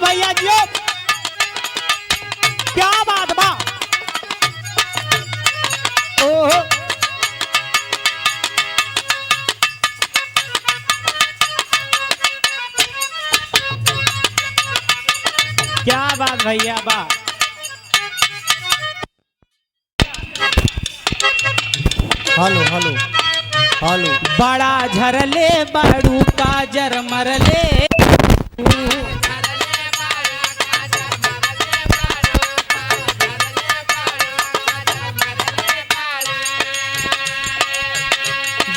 भैया जी, क्या बात बा। ओहो क्या बात भैया बा। Hello hello hello. बड़ा झरले बड़ू काजर मरले,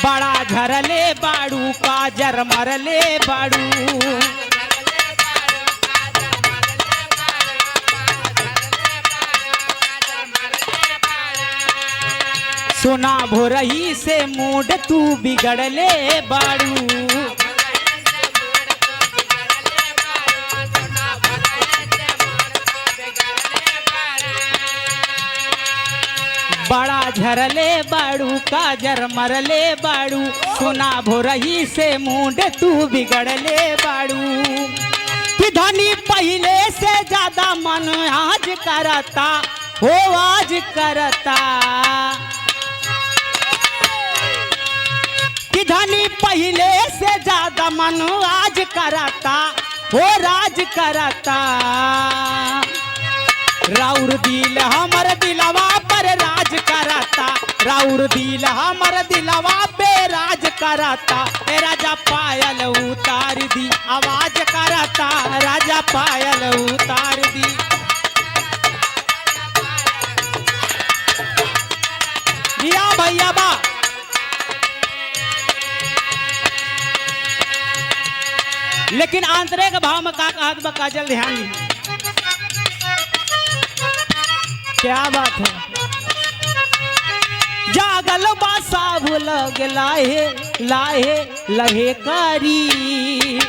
बड़ा झरले बाड़ू काजर मरले बाड़ू। सोना भोरही से मूड तू बिगड़ले बाड़ू। बड़ा झरले बाड़ू काजर मरले बाड़ू। सोना भोरही से मूड तू बिगड़ले बाड़ू। कि धनी पहले से ज्यादा मन आज करता हो, आज करता। कि धनी पहले से ज्यादा मन आज करता हो, राज करता। राउर दिल हमर दिलवा पर राज करता, राउर दिल हमर दिलवा पे राज करता। ए राजा पायल उतार दी आवाज करता, राजा पायल उतार दी। दिया भैया बा। लेकिन आंतरिक भाव में का कहत बा काजल, ध्यान दी। क्या बात है। जागल बासा भुलग लाहे लाहे लहे कारी।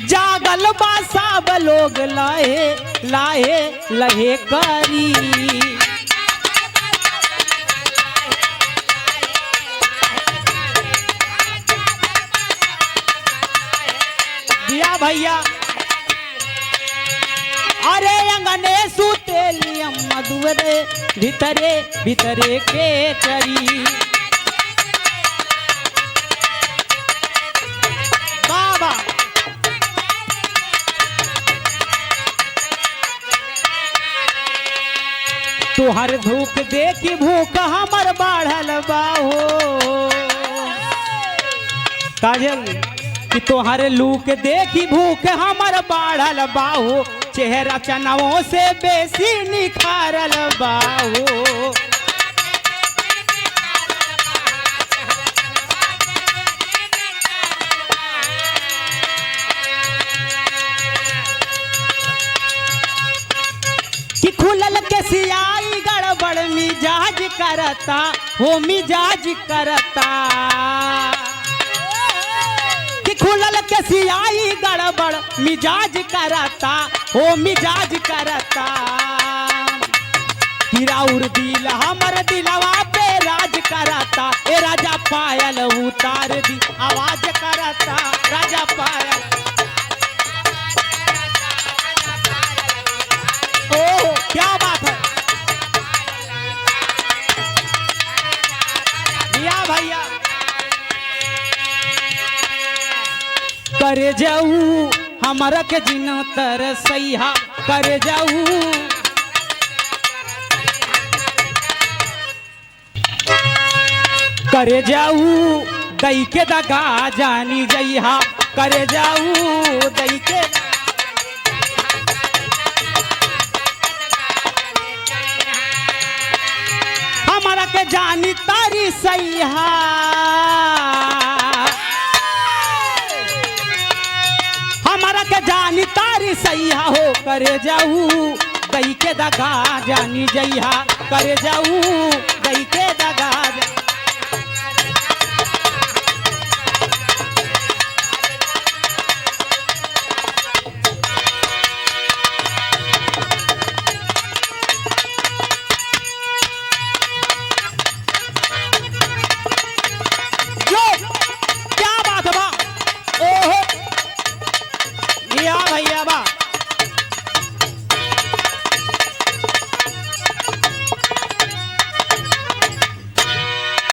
जागल बासा लोग लाहे लाहे लहे कारी। भैया अरे अंगने सुतेली अम्मा दुवरे भीतरे भीतरे के करी। बाबा तुहर धूप देखी भूख हमर बढ़ल बाहो। काजल कि तोहर लूक देखी भूख हमर बाढ़ल बाहो। चेहरा चनावों से बेसी निखारल बाहो। कि खुलल के सियाई गड़बड़ मिजाज करता हो, मिजाज करता। खुलल के सियाई गड़बड़ मिजाज करता हो, मिजाज करता। राउर दिल हमर दिलवा पे राज करता। ए राजा पायल उतार दी आवाज करता, राजा पायल। ओ क्या बात है। दिया भैया कर जाऊ हमरा के जिन तरसैया कर जाऊ। कर जाऊ दई के दगा जानी जइहा, कर जाऊ दई के। हमरा के जानी तारी सैया, जानी तारी सैया हो। करे जाऊ दई के दगा जानी जइहा, करे जाऊ दई के दगा।